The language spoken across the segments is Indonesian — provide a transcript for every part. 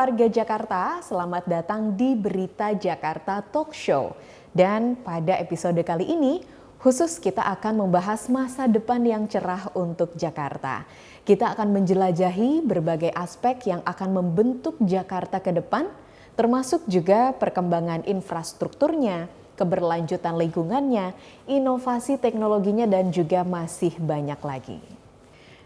warga Jakarta, selamat datang di Berita Jakarta Talk Show. Dan pada episode kali ini, khusus kita akan membahas masa depan yang cerah untuk Jakarta. Kita akan menjelajahi berbagai aspek yang akan membentuk Jakarta ke depan, termasuk juga perkembangan infrastrukturnya, keberlanjutan lingkungannya, inovasi teknologinya, dan juga masih banyak lagi.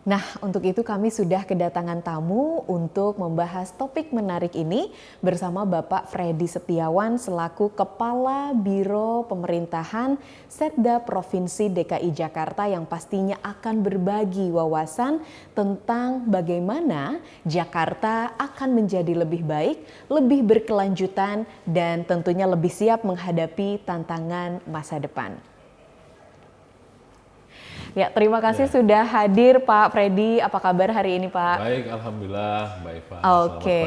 Nah, untuk itu kami sudah kedatangan tamu untuk membahas topik menarik ini bersama Bapak Freddy Setiawan selaku Kepala Biro Pemerintahan Setda Provinsi DKI Jakarta yang pastinya akan berbagi wawasan tentang bagaimana Jakarta akan menjadi lebih baik, lebih berkelanjutan, dan tentunya lebih siap menghadapi tantangan masa depan. Ya, terima kasih sudah hadir Pak Freddy. Apa kabar hari ini Pak? Baik, Alhamdulillah. Baik Pak. Oke,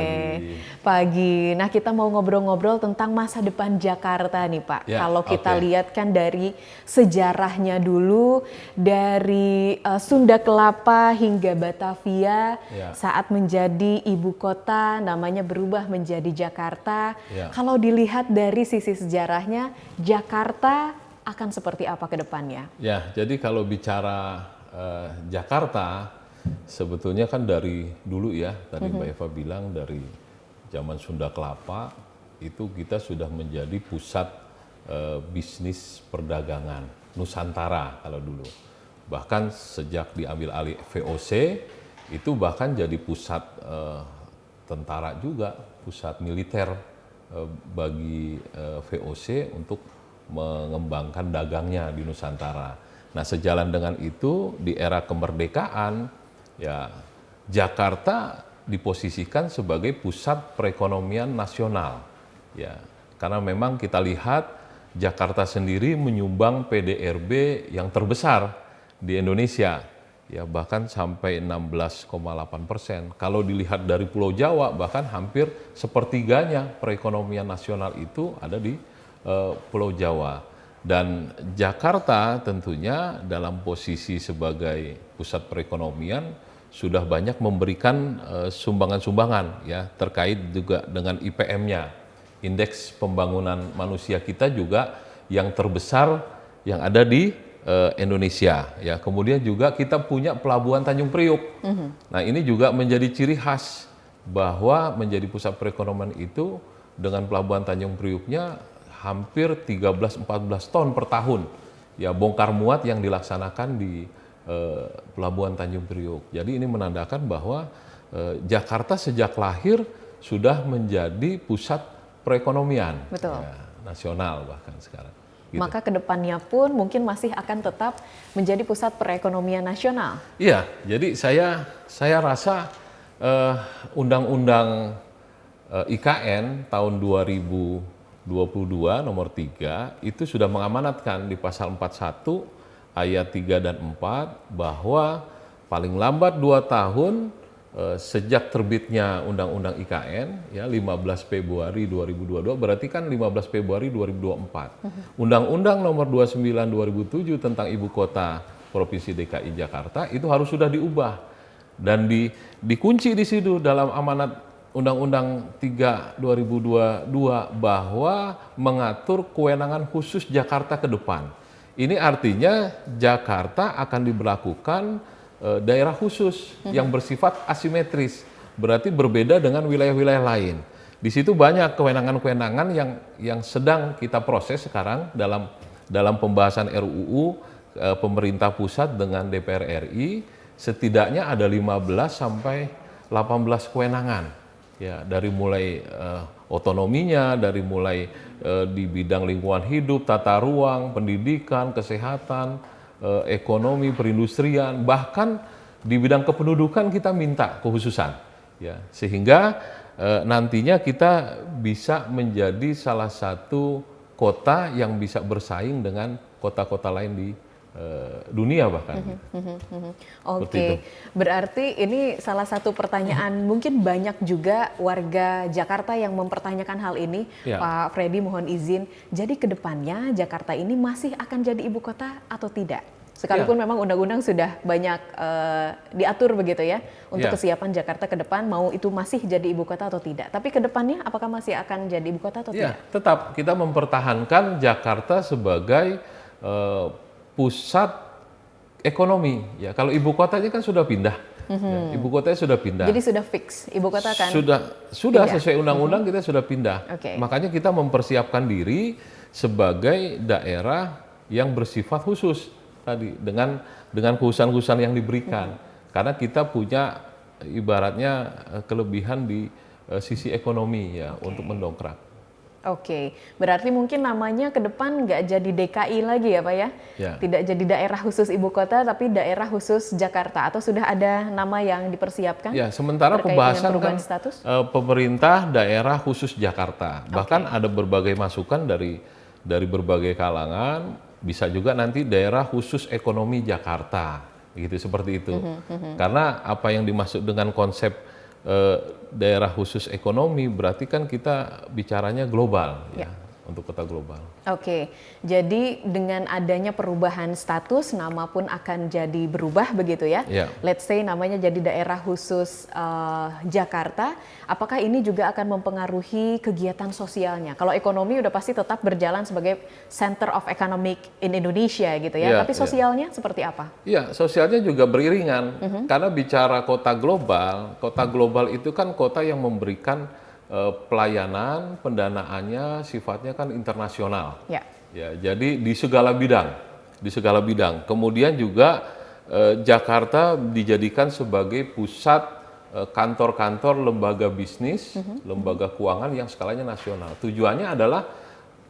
pagi. Nah, kita mau ngobrol-ngobrol tentang masa depan Jakarta nih Pak. Ya, kalau kita lihat kan dari sejarahnya dulu, dari Sunda Kelapa hingga Batavia, saat menjadi ibu kota namanya berubah menjadi Jakarta. Kalau dilihat dari sisi sejarahnya, Jakarta akan seperti apa ke depannya? Ya, jadi kalau bicara Jakarta, sebetulnya kan dari dulu ya, tadi Mbak Eva bilang dari zaman Sunda Kelapa, itu kita sudah menjadi pusat bisnis perdagangan Nusantara kalau dulu. Bahkan sejak diambil alih VOC, itu bahkan jadi pusat tentara juga, pusat militer bagi VOC untuk mengembangkan dagangnya di Nusantara. Nah, sejalan dengan itu di era kemerdekaan, ya Jakarta diposisikan sebagai pusat perekonomian nasional. Ya, karena memang kita lihat Jakarta sendiri menyumbang PDRB yang terbesar di Indonesia, ya bahkan sampai 16,8%. Kalau dilihat dari Pulau Jawa, bahkan hampir sepertiganya perekonomian nasional itu ada di Pulau Jawa. Dan Jakarta tentunya dalam posisi sebagai pusat perekonomian sudah banyak memberikan sumbangan-sumbangan ya terkait juga dengan IPM-nya. Indeks pembangunan manusia kita juga yang terbesar yang ada di Indonesia ya. Kemudian juga kita punya pelabuhan Tanjung Priuk. Nah, ini juga menjadi ciri khas bahwa menjadi pusat perekonomian itu dengan pelabuhan Tanjung Priuknya hampir 13-14 ton per tahun ya bongkar muat yang dilaksanakan di pelabuhan Tanjung Priuk. Jadi ini menandakan bahwa Jakarta sejak lahir sudah menjadi pusat perekonomian ya, nasional bahkan sekarang. Gitu. Maka kedepannya pun mungkin masih akan tetap menjadi pusat perekonomian nasional. Iya, jadi saya rasa Undang-Undang IKN tahun 2022 nomor 3 itu sudah mengamanatkan di pasal 41 ayat 3 dan 4 bahwa paling lambat 2 tahun sejak terbitnya Undang-Undang IKN ya 15 Februari 2022 berarti kan 15 Februari 2024. Undang-Undang nomor 29 2007 tentang Ibu Kota Provinsi DKI Jakarta itu harus sudah diubah dan dikunci di situ dalam amanat Undang-Undang 3 2022 bahwa mengatur kewenangan khusus Jakarta ke depan. Ini artinya Jakarta akan diberlakukan daerah khusus yang bersifat asimetris, berarti berbeda dengan wilayah-wilayah lain. Di situ banyak kewenangan-kewenangan yang sedang kita proses sekarang dalam pembahasan RUU pemerintah pusat dengan DPR RI, setidaknya ada 15 sampai 18 kewenangan. Ya, dari mulai otonominya, dari mulai di bidang lingkungan hidup, tata ruang, pendidikan, kesehatan, ekonomi, perindustrian, bahkan di bidang kependudukan kita minta kekhususan. Ya, sehingga nantinya kita bisa menjadi salah satu kota yang bisa bersaing dengan kota-kota lain di dunia bahkan. Oke, berarti ini salah satu pertanyaan mungkin banyak juga warga Jakarta yang mempertanyakan hal ini. Pak Freddy mohon izin, jadi kedepannya Jakarta ini masih akan jadi ibu kota atau tidak? Sekalipun memang undang-undang sudah banyak diatur begitu ya untuk kesiapan Jakarta ke depan, mau itu masih jadi ibu kota atau tidak. Tapi ke depannya apakah masih akan jadi ibu kota atau tidak? Tetap kita mempertahankan Jakarta sebagai pusat ekonomi. Ya, kalau ibu kotanya kan sudah pindah. Ya, ibu kotanya sudah pindah. Jadi sudah fix ibu kota kan? Sudah sesuai undang-undang kita sudah pindah. Makanya kita mempersiapkan diri sebagai daerah yang bersifat khusus tadi dengan khususan-khususan yang diberikan. Karena kita punya ibaratnya kelebihan di sisi ekonomi ya untuk mendongkrak. Oke, berarti mungkin namanya ke depan nggak jadi DKI lagi ya Pak ya? Tidak jadi daerah khusus ibu kota, tapi daerah khusus Jakarta, atau sudah ada nama yang dipersiapkan? Ya, sementara pembahasan kan status? Pemerintah daerah khusus Jakarta. Bahkan ada berbagai masukan dari berbagai kalangan, bisa juga nanti daerah khusus ekonomi Jakarta, gitu seperti itu. Karena apa yang dimaksud dengan konsep daerah khusus ekonomi berarti kan kita bicaranya global ya untuk kota global. Oke, jadi dengan adanya perubahan status, nama pun akan jadi berubah begitu ya. Let's say namanya jadi daerah khusus Jakarta. Apakah ini juga akan mempengaruhi kegiatan sosialnya? Kalau ekonomi udah pasti tetap berjalan sebagai center of economic in Indonesia gitu ya. Tapi sosialnya seperti apa? Iya, sosialnya juga beriringan. Karena bicara kota global itu kan kota yang memberikan pelayanan, pendanaannya sifatnya kan internasional. Ya, jadi di segala bidang. Kemudian juga Jakarta dijadikan sebagai pusat kantor-kantor lembaga bisnis, lembaga keuangan yang skalanya nasional. Tujuannya adalah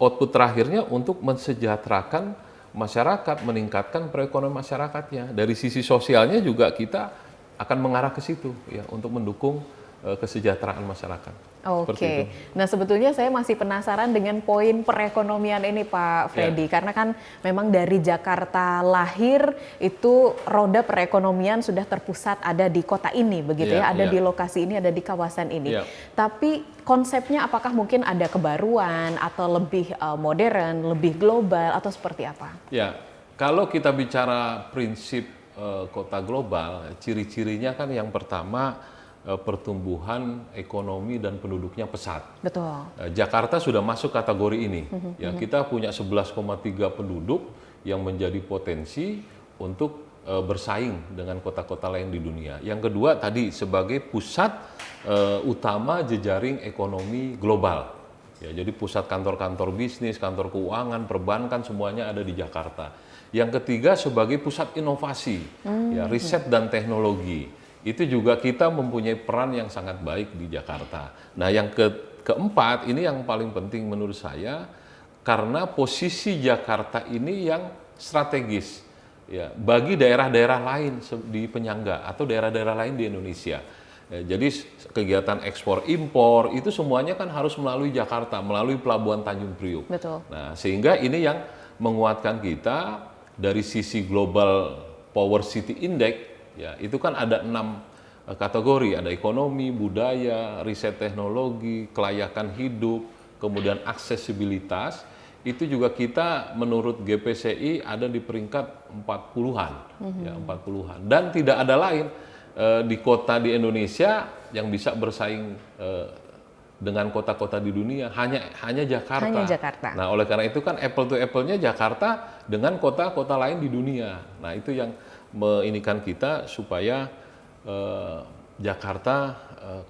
output terakhirnya untuk mensejahterakan masyarakat, meningkatkan perekonomian masyarakatnya. Dari sisi sosialnya juga kita akan mengarah ke situ ya untuk mendukung kesejahteraan masyarakat. Oke, nah sebetulnya saya masih penasaran dengan poin perekonomian ini Pak Freddy, karena kan memang dari Jakarta lahir itu roda perekonomian sudah terpusat ada di kota ini begitu ada di lokasi ini, ada di kawasan ini. Tapi konsepnya apakah mungkin ada kebaruan atau lebih modern, lebih global atau seperti apa? Ya, kalau kita bicara prinsip kota global, ciri-cirinya kan yang pertama pertumbuhan ekonomi dan penduduknya pesat. Betul. Jakarta sudah masuk kategori ini. Ya, kita punya 11,3 penduduk yang menjadi potensi untuk bersaing dengan kota-kota lain di dunia. Yang kedua tadi sebagai pusat utama jejaring ekonomi global. Ya, jadi pusat kantor-kantor bisnis, kantor keuangan, perbankan semuanya ada di Jakarta. Yang ketiga sebagai pusat inovasi, ya, riset dan teknologi. Itu juga kita mempunyai peran yang sangat baik di Jakarta. Nah, yang keempat ini yang paling penting menurut saya karena posisi Jakarta ini yang strategis ya bagi daerah-daerah lain di penyangga atau daerah-daerah lain di Indonesia. Ya, jadi kegiatan ekspor impor itu semuanya kan harus melalui Jakarta, melalui Pelabuhan Tanjung Priuk. Betul. Nah, sehingga ini yang menguatkan kita dari sisi Global Power City Index. Ya, itu kan ada 6 kategori, ada ekonomi, budaya, riset teknologi, kelayakan hidup, kemudian aksesibilitas. Itu juga kita menurut GPCI ada di peringkat 40-an, ya 40-an. Dan tidak ada lain di kota di Indonesia yang bisa bersaing dengan kota-kota di dunia, hanya Jakarta. Hanya Jakarta. Nah, oleh karena itu kan apple to apple-nya Jakarta dengan kota-kota lain di dunia. Nah, itu yang menginikan kita supaya Jakarta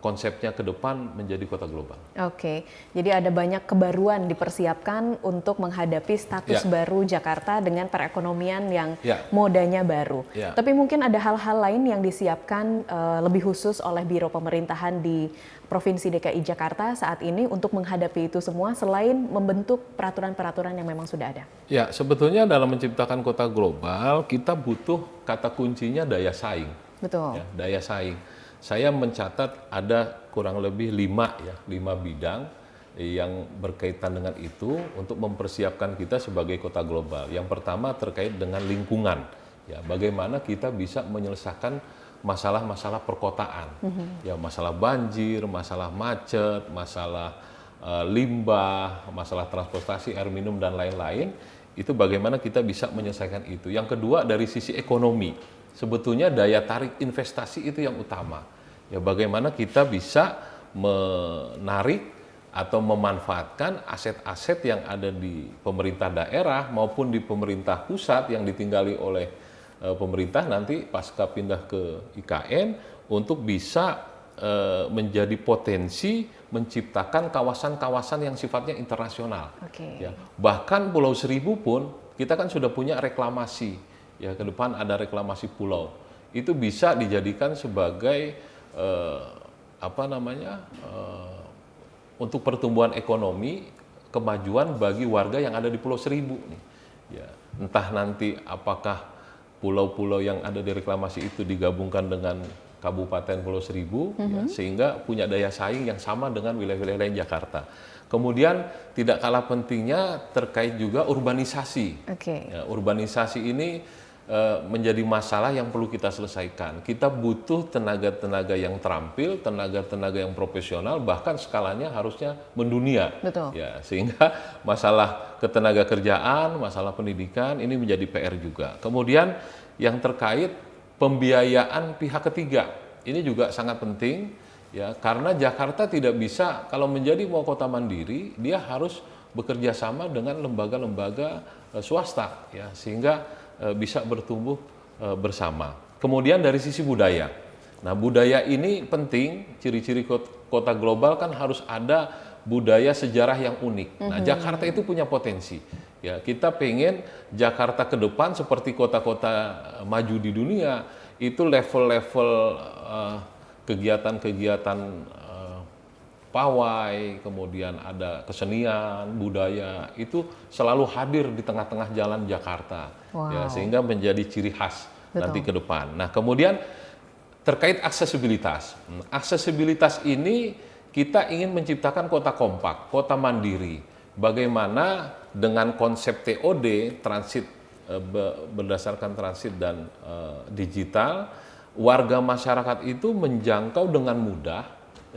konsepnya ke depan menjadi kota global. Oke, jadi ada banyak kebaruan dipersiapkan untuk menghadapi status baru Jakarta dengan perekonomian yang modanya baru. Tapi mungkin ada hal-hal lain yang disiapkan lebih khusus oleh Biro Pemerintahan di Provinsi DKI Jakarta saat ini untuk menghadapi itu semua selain membentuk peraturan-peraturan yang memang sudah ada. Ya, sebetulnya dalam menciptakan kota global kita butuh kata kuncinya daya saing. Betul. Ya, daya saing. Saya mencatat ada kurang lebih 5 bidang yang berkaitan dengan itu untuk mempersiapkan kita sebagai kota global. Yang pertama terkait dengan lingkungan. Ya, bagaimana kita bisa menyelesaikan masalah-masalah perkotaan. Ya, masalah banjir, masalah macet, masalah limbah, masalah transportasi, air minum dan lain-lain. itu bagaimana kita bisa menyelesaikan itu. Yang kedua dari sisi ekonomi, sebetulnya daya tarik investasi itu yang utama. Ya, bagaimana kita bisa menarik atau memanfaatkan aset-aset yang ada di pemerintah daerah maupun di pemerintah pusat yang ditinggali oleh pemerintah nanti pasca pindah ke IKN untuk bisa menjadi potensi menciptakan kawasan-kawasan yang sifatnya internasional. Ya, bahkan Pulau Seribu pun kita kan sudah punya reklamasi. Ya, ke depan ada reklamasi pulau. Itu bisa dijadikan sebagai untuk pertumbuhan ekonomi, kemajuan bagi warga yang ada di Pulau Seribu nih. Ya, entah nanti apakah pulau-pulau yang ada di reklamasi itu digabungkan dengan Kabupaten Pulau Seribu, ya, sehingga punya daya saing yang sama dengan wilayah-wilayah lain Jakarta. Kemudian tidak kalah pentingnya terkait juga urbanisasi. Ya, urbanisasi ini menjadi masalah yang perlu kita selesaikan. Kita butuh tenaga-tenaga yang terampil, tenaga-tenaga yang profesional, bahkan skalanya harusnya mendunia. Betul. Ya, sehingga masalah ketenaga kerjaan, masalah pendidikan ini menjadi PR juga. Kemudian yang terkait pembiayaan pihak ketiga, ini juga sangat penting, ya, karena Jakarta tidak bisa kalau menjadi mau kota mandiri, dia harus bekerja sama dengan lembaga-lembaga swasta, ya, sehingga bisa bertumbuh bersama. Kemudian dari sisi budaya, nah budaya ini penting, ciri-ciri kota global kan harus ada budaya sejarah yang unik. Nah, Jakarta itu punya potensi. Ya, kita pengen Jakarta ke depan seperti kota-kota maju di dunia, itu level-level kegiatan-kegiatan pawai, kemudian ada kesenian, budaya, itu selalu hadir di tengah-tengah jalan Jakarta. Ya, sehingga menjadi ciri khas nanti ke depan. Nah, kemudian terkait aksesibilitas. Aksesibilitas ini kita ingin menciptakan kota kompak, kota mandiri. Bagaimana dengan konsep TOD, transit berdasarkan transit dan digital, warga masyarakat itu menjangkau dengan mudah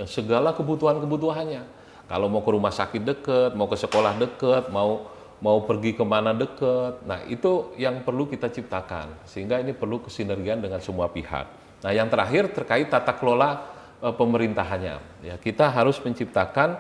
segala kebutuhan-kebutuhannya. Kalau mau ke rumah sakit dekat, mau ke sekolah dekat, mau pergi kemana dekat. Nah, itu yang perlu kita ciptakan. Sehingga ini perlu kesinergian dengan semua pihak. Nah, yang terakhir terkait tata kelola pemerintahannya. Ya, kita harus menciptakan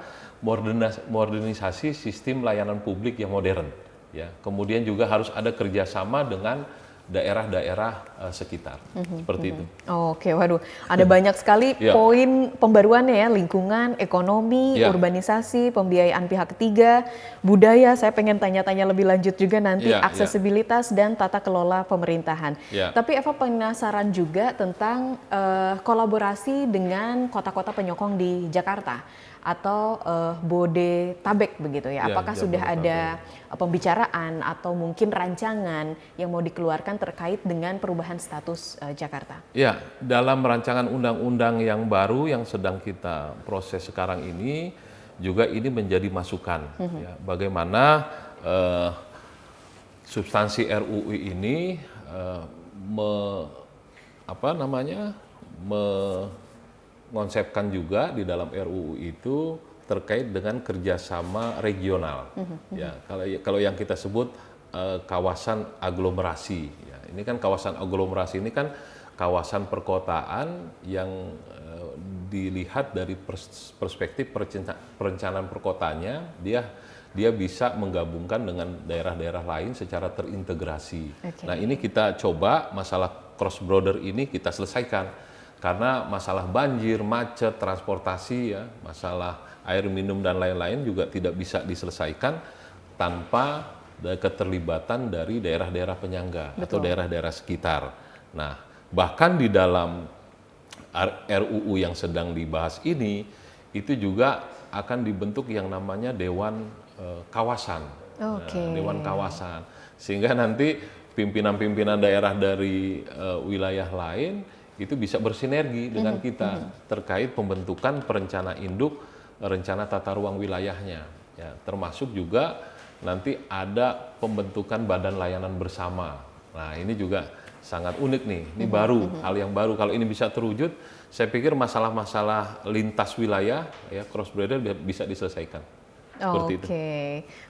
modernisasi sistem layanan publik yang modern. Ya, kemudian juga harus ada kerjasama dengan daerah-daerah sekitar, seperti itu. Oke, waduh, ada banyak sekali poin pembaruannya ya, lingkungan, ekonomi, urbanisasi, pembiayaan pihak ketiga, budaya. Saya pengen tanya-tanya lebih lanjut juga nanti, aksesibilitas dan tata kelola pemerintahan. Tapi Eva penasaran juga tentang kolaborasi dengan kota-kota penyokong di Jakarta atau Bodetabek begitu ya. Apakah sudah ada pembicaraan atau mungkin rancangan yang mau dikeluarkan terkait dengan perubahan status Jakarta? Ya, dalam rancangan undang-undang yang baru yang sedang kita proses sekarang ini juga ini menjadi masukan. Ya, bagaimana substansi RUU ini mengonsepkan juga di dalam RUU itu terkait dengan kerjasama regional. Ya, kalau yang kita sebut kawasan aglomerasi. Ya, ini kan kawasan aglomerasi ini kan kawasan perkotaan yang dilihat dari perspektif perencanaan perkotaannya, dia bisa menggabungkan dengan daerah-daerah lain secara terintegrasi. Nah, ini kita coba masalah cross border ini kita selesaikan. Karena masalah banjir, macet, transportasi, ya, masalah air minum dan lain-lain juga tidak bisa diselesaikan tanpa keterlibatan dari daerah-daerah penyangga atau daerah-daerah sekitar. Nah, bahkan di dalam RUU yang sedang dibahas ini, itu juga akan dibentuk yang namanya Dewan Kawasan. Dewan Kawasan. Sehingga nanti pimpinan-pimpinan daerah dari wilayah lain itu bisa bersinergi dengan kita terkait pembentukan perencana induk, rencana tata ruang wilayahnya. Ya, termasuk juga nanti ada pembentukan badan layanan bersama. Nah, ini juga sangat unik nih, ini baru, hal yang baru. Kalau ini bisa terwujud, saya pikir masalah-masalah lintas wilayah, ya, cross border bisa diselesaikan. Seperti itu. Oke,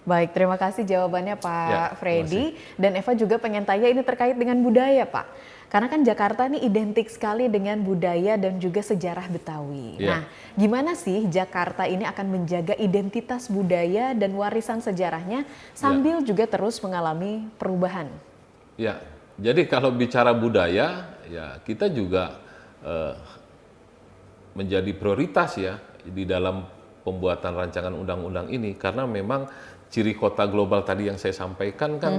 baik, terima kasih jawabannya Pak Ya, terima Freddy. Dan Eva juga pengen tanya ini terkait dengan budaya Pak. Karena kan Jakarta ini identik sekali dengan budaya dan juga sejarah Betawi. Ya. Nah, gimana sih Jakarta ini akan menjaga identitas budaya dan warisan sejarahnya sambil juga terus mengalami perubahan? Ya, jadi kalau bicara budaya, ya kita juga menjadi prioritas ya di dalam pembuatan rancangan undang-undang ini, karena memang ciri kota global tadi yang saya sampaikan kan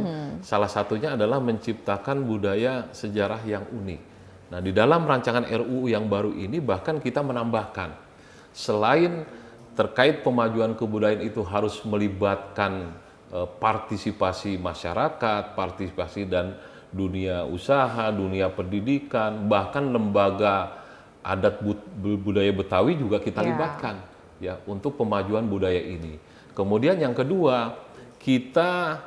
salah satunya adalah menciptakan budaya sejarah yang unik. Nah, di dalam rancangan RUU yang baru ini bahkan kita menambahkan, selain terkait pemajuan kebudayaan itu harus melibatkan partisipasi masyarakat, partisipasi dan dunia usaha, dunia pendidikan, bahkan lembaga adat budaya Betawi juga kita libatkan ya untuk pemajuan budaya ini. Kemudian yang kedua, kita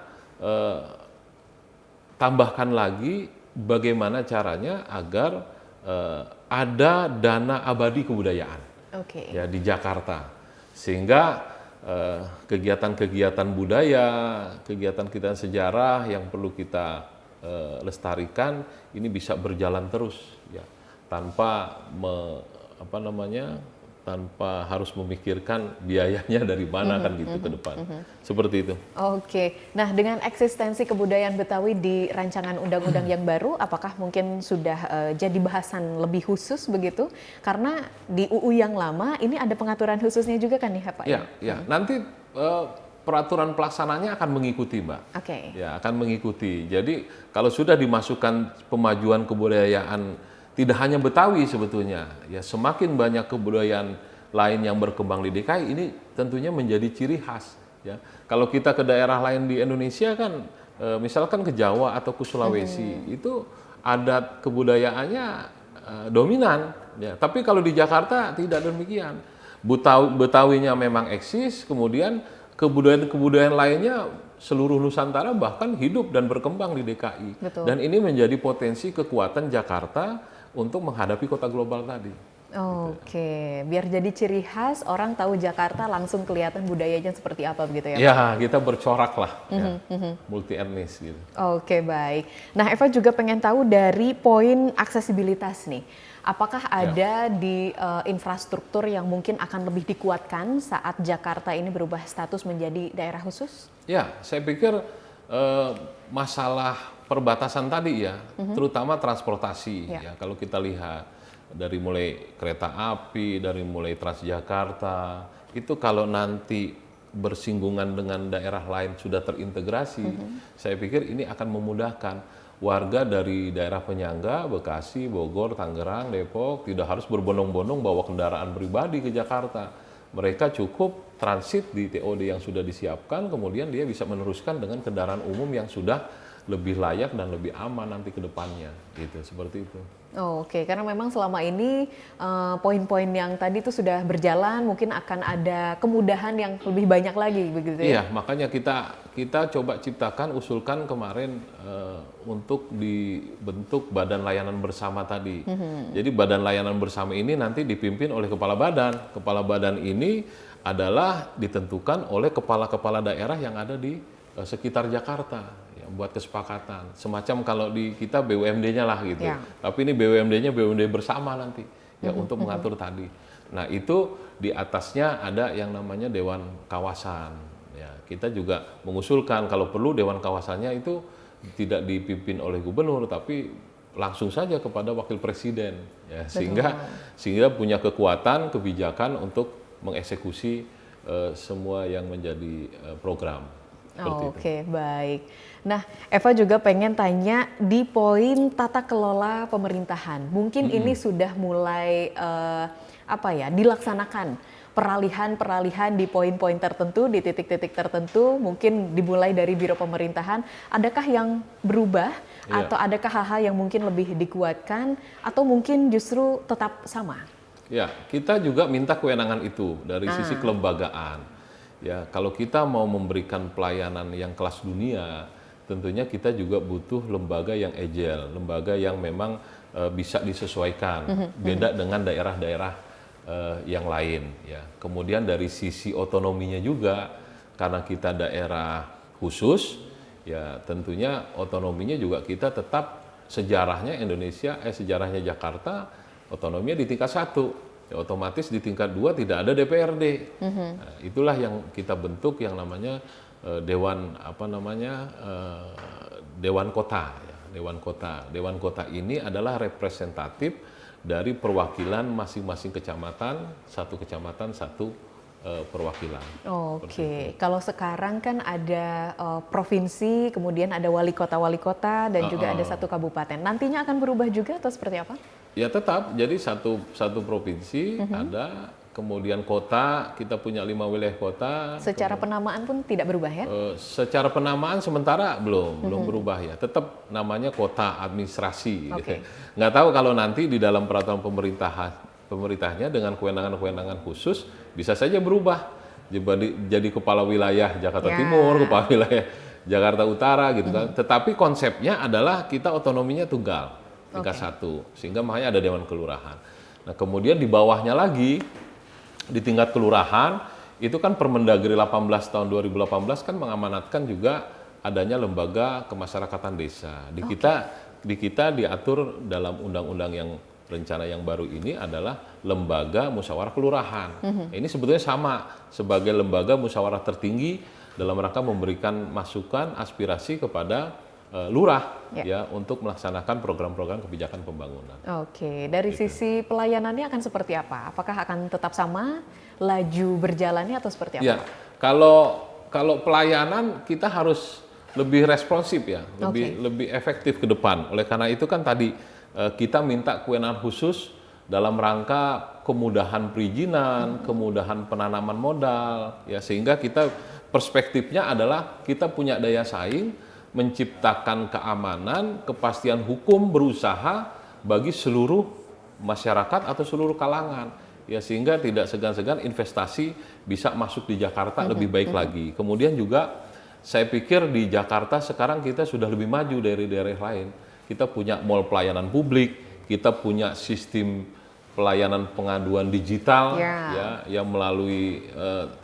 tambahkan lagi bagaimana caranya agar ada dana abadi kebudayaan ya di Jakarta, sehingga kegiatan-kegiatan budaya, kegiatan-kegiatan sejarah yang perlu kita lestarikan ini bisa berjalan terus ya, tanpa tanpa harus memikirkan biayanya dari mana kan gitu ke depan. Seperti itu. Oke, nah dengan eksistensi kebudayaan Betawi di rancangan undang-undang yang baru, apakah mungkin sudah jadi bahasan lebih khusus begitu? Karena di UU yang lama ini ada pengaturan khususnya juga kan nih Pak? Ya. Nanti peraturan pelaksananya akan mengikuti Mbak. Oke. Ya, akan mengikuti. Jadi kalau sudah dimasukkan pemajuan kebudayaan tidak hanya Betawi sebetulnya, ya semakin banyak kebudayaan lain yang berkembang di DKI ini tentunya menjadi ciri khas. Ya, kalau kita ke daerah lain di Indonesia kan, misalkan ke Jawa atau ke Sulawesi, itu adat kebudayaannya dominan. Ya, tapi kalau di Jakarta tidak demikian. Betawinya memang eksis, kemudian kebudayaan-kebudayaan lainnya seluruh Nusantara bahkan hidup dan berkembang di DKI. Betul. Dan ini menjadi potensi kekuatan Jakarta untuk menghadapi kota global tadi. Oke, biar jadi ciri khas, orang tahu Jakarta langsung kelihatan budayanya seperti apa begitu ya Pak? Ya, kita bercorak lah, multi etnis gitu. Oke, baik. Nah, Eva juga pengen tahu dari poin aksesibilitas nih. Apakah ada di infrastruktur yang mungkin akan lebih dikuatkan saat Jakarta ini berubah status menjadi daerah khusus? Ya, saya pikir masalah perbatasan tadi ya, terutama transportasi. Ya, kalau kita lihat dari mulai kereta api, dari mulai Transjakarta, itu kalau nanti bersinggungan dengan daerah lain sudah terintegrasi, saya pikir ini akan memudahkan warga dari daerah penyangga, Bekasi, Bogor, Tangerang, Depok, tidak harus berbondong-bondong bawa kendaraan pribadi ke Jakarta. Mereka cukup transit di TOD yang sudah disiapkan, kemudian dia bisa meneruskan dengan kendaraan umum yang sudah lebih layak dan lebih aman nanti ke depannya, gitu, seperti itu. Oke, karena memang selama ini poin-poin yang tadi itu sudah berjalan, mungkin akan ada kemudahan yang lebih banyak lagi, begitu ya? Iya, makanya kita coba ciptakan, usulkan kemarin untuk dibentuk badan layanan bersama tadi. Jadi badan layanan bersama ini nanti dipimpin oleh kepala badan. Kepala badan ini adalah ditentukan oleh kepala-kepala daerah yang ada di sekitar Jakarta. Buat kesepakatan, semacam kalau di kita BUMD-nya lah gitu. Tapi ini BUMD-nya BUMD bersama nanti ya untuk mengatur tadi. Nah, itu di atasnya ada yang namanya Dewan Kawasan. Ya, kita juga mengusulkan kalau perlu Dewan Kawasannya itu tidak dipimpin oleh gubernur tapi langsung saja kepada wakil presiden ya, sehingga punya kekuatan kebijakan untuk mengeksekusi semua yang menjadi program. Oke, baik. Nah, Eva juga pengen tanya di poin tata kelola pemerintahan. Mungkin ini sudah mulai dilaksanakan peralihan di poin-poin tertentu, di titik-titik tertentu, mungkin dimulai dari biro pemerintahan. Adakah yang berubah atau adakah hal-hal yang mungkin lebih dikuatkan atau mungkin justru tetap sama? Ya, kita juga minta kewenangan itu dari sisi kelembagaan. Ya, kalau kita mau memberikan pelayanan yang kelas dunia, tentunya kita juga butuh lembaga yang agile, lembaga yang memang bisa disesuaikan, beda dengan daerah-daerah yang lain. Ya, kemudian dari sisi otonominya juga, karena kita daerah khusus, ya tentunya otonominya juga kita tetap sejarahnya sejarahnya Jakarta otonominya di tingkat 1. Ya, otomatis di tingkat 2 tidak ada DPRD. Nah, itulah yang kita bentuk yang namanya Dewan Dewan Kota. Ya, Dewan Kota. Dewan Kota ini adalah representatif dari perwakilan masing-masing kecamatan, satu kecamatan satu perwakilan. Oke, kalau sekarang kan ada provinsi, kemudian ada wali kota dan juga ada satu kabupaten. Nantinya akan berubah juga atau seperti apa? Ya tetap, jadi satu provinsi ada, kemudian kota, kita punya 5 wilayah kota. Secara penamaan pun tidak berubah ya? Secara penamaan sementara belum berubah ya, tetap namanya kota administrasi. Gitu. Nggak tahu kalau nanti di dalam peraturan pemerintahnya dengan kewenangan-kewenangan khusus bisa saja berubah. Jadi kepala wilayah Jakarta Timur, kepala wilayah Jakarta Utara gitu kan. Tetapi konsepnya adalah kita otonominya tunggal. Tingkat 1, sehingga makanya ada Dewan Kelurahan. Nah kemudian di bawahnya lagi, di tingkat kelurahan, itu kan Permendagri 18 tahun 2018 kan mengamanatkan juga adanya lembaga kemasyarakatan desa. Di kita diatur dalam undang-undang yang rencana yang baru ini adalah lembaga musyawarah kelurahan. Ini sebetulnya sama sebagai lembaga musyawarah tertinggi dalam rangka memberikan masukan, aspirasi kepada lurah ya untuk melaksanakan program-program kebijakan pembangunan. Oke, dari sisi pelayanannya akan seperti apa? Apakah akan tetap sama, laju berjalannya atau seperti apa? Ya, kalau pelayanan kita harus lebih responsif ya, lebih efektif ke depan. Oleh karena itu kan tadi kita minta kewenangan khusus dalam rangka kemudahan perizinan, kemudahan penanaman modal, ya sehingga kita perspektifnya adalah kita punya daya saing, menciptakan keamanan, kepastian hukum, berusaha bagi seluruh masyarakat atau seluruh kalangan. Ya sehingga tidak segan-segan investasi bisa masuk di Jakarta lebih baik lagi. Kemudian juga saya pikir di Jakarta sekarang kita sudah lebih maju dari daerah lain. Kita punya mall pelayanan publik, kita punya sistem pelayanan pengaduan digital ya yang melalui 13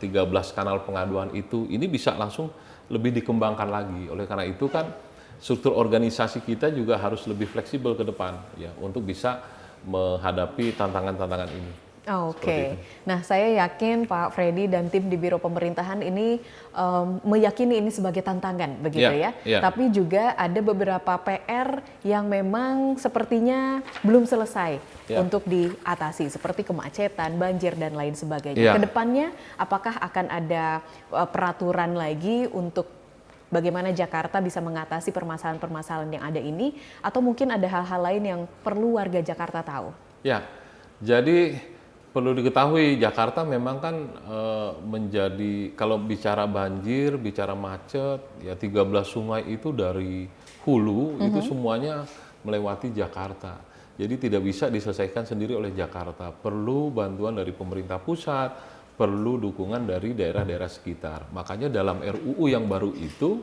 kanal pengaduan itu. Ini bisa langsung lebih dikembangkan lagi. Oleh karena itu kan struktur organisasi kita juga harus lebih fleksibel ke depan ya untuk bisa menghadapi tantangan-tantangan ini. Oke. Nah, saya yakin Pak Freddy dan tim di Biro Pemerintahan ini meyakini ini sebagai tantangan begitu ya. Tapi juga ada beberapa PR yang memang sepertinya belum selesai untuk diatasi seperti kemacetan, banjir dan lain sebagainya. Kedepannya apakah akan ada peraturan lagi untuk bagaimana Jakarta bisa mengatasi permasalahan-permasalahan yang ada ini, atau mungkin ada hal-hal lain yang perlu warga Jakarta tahu? Ya, jadi perlu diketahui Jakarta memang kan menjadi, kalau bicara banjir, bicara macet, ya 13 sungai itu dari hulu itu semuanya melewati Jakarta. Jadi tidak bisa diselesaikan sendiri oleh Jakarta. Perlu bantuan dari pemerintah pusat, perlu dukungan dari daerah-daerah sekitar. Makanya dalam RUU yang baru itu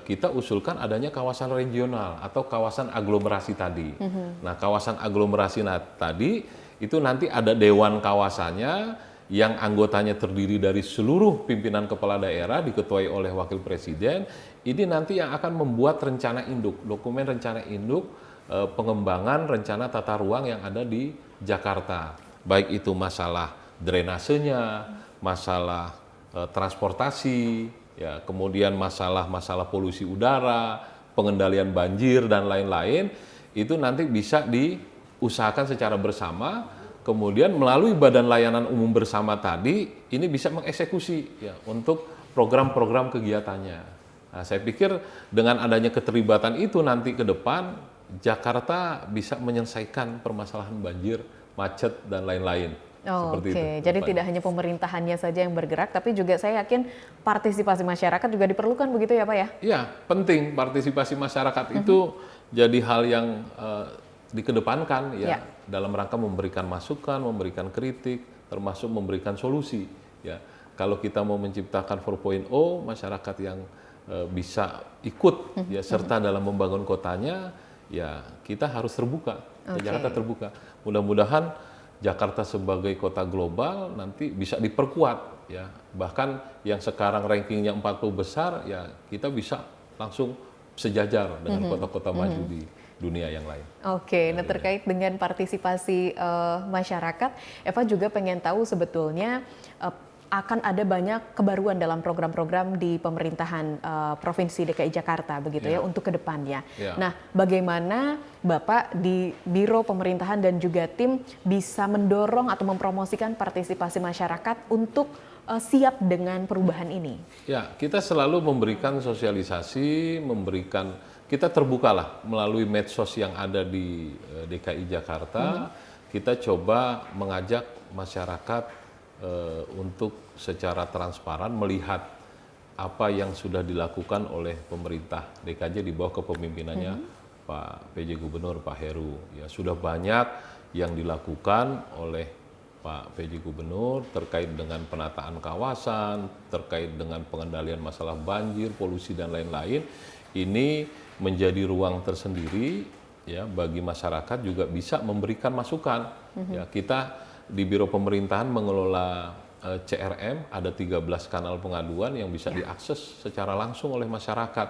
kita usulkan adanya kawasan regional atau kawasan aglomerasi tadi. Nah, kawasan aglomerasi tadi itu nanti ada dewan kawasannya yang anggotanya terdiri dari seluruh pimpinan kepala daerah diketuai oleh wakil presiden. Ini nanti yang akan membuat rencana induk, dokumen rencana induk pengembangan rencana tata ruang yang ada di Jakarta. Baik itu masalah drainasenya, masalah transportasi, ya, kemudian masalah polusi udara, pengendalian banjir dan lain-lain, itu nanti bisa diusahakan secara bersama, kemudian melalui Badan Layanan Umum Bersama tadi, ini bisa mengeksekusi ya untuk program-program kegiatannya. Nah, saya pikir dengan adanya keterlibatan itu nanti ke depan, Jakarta bisa menyelesaikan permasalahan banjir, macet, dan lain-lain. Oke, jadi tidak hanya pemerintahannya saja yang bergerak, tapi juga saya yakin partisipasi masyarakat juga diperlukan begitu ya Pak ya? Iya, penting partisipasi masyarakat itu jadi hal yang dikedepankan ya dalam rangka memberikan masukan, memberikan kritik, termasuk memberikan solusi. Ya, kalau kita mau menciptakan 4.0, masyarakat yang bisa ikut ya serta dalam membangun kotanya, ya kita harus terbuka. Jakarta terbuka. Mudah-mudahan Jakarta sebagai kota global nanti bisa diperkuat ya. Bahkan yang sekarang rankingnya 40 besar ya kita bisa langsung sejajar dengan kota-kota maju di dunia yang lain. Oke, nah terkait dengan partisipasi masyarakat, Eva juga pengen tahu sebetulnya akan ada banyak kebaruan dalam program-program di pemerintahan Provinsi DKI Jakarta begitu ya untuk kedepannya. Nah, bagaimana Bapak di Biro Pemerintahan dan juga tim bisa mendorong atau mempromosikan partisipasi masyarakat untuk siap dengan perubahan ini? Ya, kita selalu memberikan sosialisasi, kita terbukalah melalui medsos yang ada di DKI Jakarta. Kita coba mengajak masyarakat untuk secara transparan melihat apa yang sudah dilakukan oleh pemerintah DKJ di bawah kepemimpinannya Pak PJ Gubernur Pak Heru. Ya, sudah banyak yang dilakukan oleh Pak PJ Gubernur terkait dengan penataan kawasan, terkait dengan pengendalian masalah banjir, polusi dan lain-lain. Ini menjadi ruang tersendiri ya bagi masyarakat juga bisa memberikan masukan. Ya, kita di Biro Pemerintahan mengelola CRM, ada 13 kanal pengaduan yang bisa diakses secara langsung oleh masyarakat.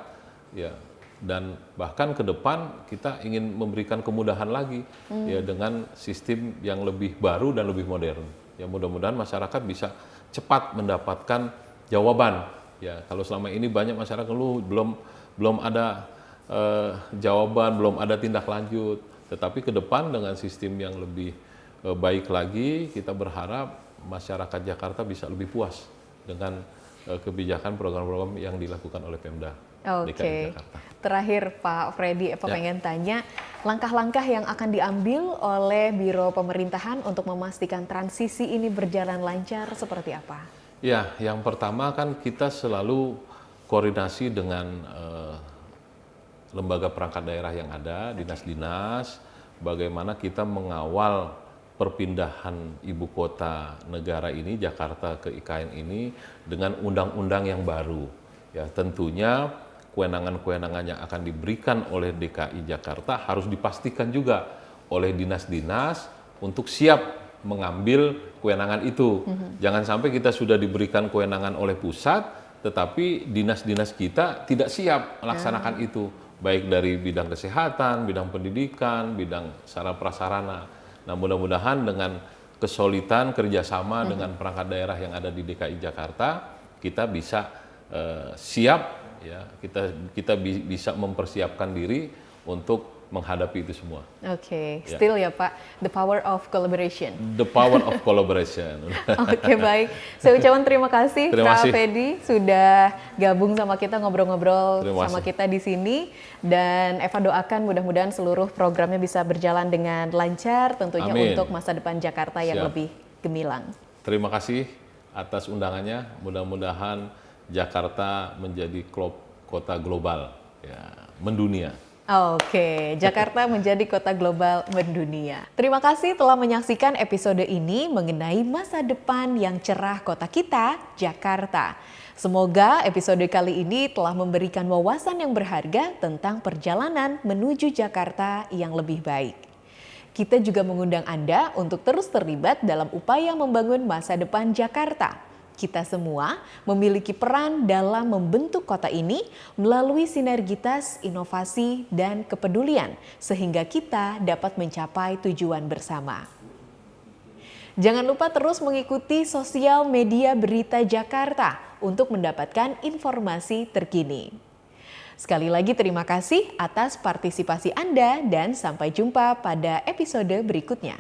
Ya, dan bahkan ke depan kita ingin memberikan kemudahan lagi ya dengan sistem yang lebih baru dan lebih modern. Ya, mudah-mudahan masyarakat bisa cepat mendapatkan jawaban. Ya, kalau selama ini banyak masyarakat belum ada jawaban, belum ada tindak lanjut. Tetapi ke depan dengan sistem yang lebih baik lagi, kita berharap masyarakat Jakarta bisa lebih puas dengan kebijakan program-program yang dilakukan oleh Pemda DKI Jakarta. Terakhir Pak Freddy, pengen tanya langkah-langkah yang akan diambil oleh Biro Pemerintahan untuk memastikan transisi ini berjalan lancar seperti apa? Ya, yang pertama kan kita selalu koordinasi dengan lembaga perangkat daerah yang ada, dinas-dinas, bagaimana kita mengawal perpindahan ibu kota negara ini, Jakarta ke IKN ini dengan undang-undang yang baru. Ya, tentunya kewenangan-kewenangan yang akan diberikan oleh DKI Jakarta harus dipastikan juga oleh dinas-dinas untuk siap mengambil kewenangan itu. Jangan sampai kita sudah diberikan kewenangan oleh pusat, tetapi dinas-dinas kita tidak siap melaksanakan itu, baik dari bidang kesehatan, bidang pendidikan, bidang sarana prasarana. Nah, mudah-mudahan dengan kesulitan kerjasama dengan perangkat daerah yang ada di DKI Jakarta, kita bisa siap, ya, kita bisa mempersiapkan diri untuk menghadapi itu semua. Oke, still ya Pak, the power of collaboration. The power of collaboration. Oke, baik. Saya ucapkan terima kasih Pak Fedi sudah gabung sama kita, ngobrol-ngobrol sama kita di sini. Dan Eva doakan mudah-mudahan seluruh programnya bisa berjalan dengan lancar, tentunya untuk masa depan Jakarta yang lebih gemilang. Terima kasih atas undangannya. Mudah-mudahan Jakarta menjadi kota global, ya, mendunia. Oke, Jakarta menjadi kota global mendunia. Terima kasih telah menyaksikan episode ini mengenai masa depan yang cerah kota kita, Jakarta. Semoga episode kali ini telah memberikan wawasan yang berharga tentang perjalanan menuju Jakarta yang lebih baik. Kita juga mengundang Anda untuk terus terlibat dalam upaya membangun masa depan Jakarta. Kita semua memiliki peran dalam membentuk kota ini melalui sinergitas, inovasi, dan kepedulian, sehingga kita dapat mencapai tujuan bersama. Jangan lupa terus mengikuti sosial media Berita Jakarta untuk mendapatkan informasi terkini. Sekali lagi terima kasih atas partisipasi Anda dan sampai jumpa pada episode berikutnya.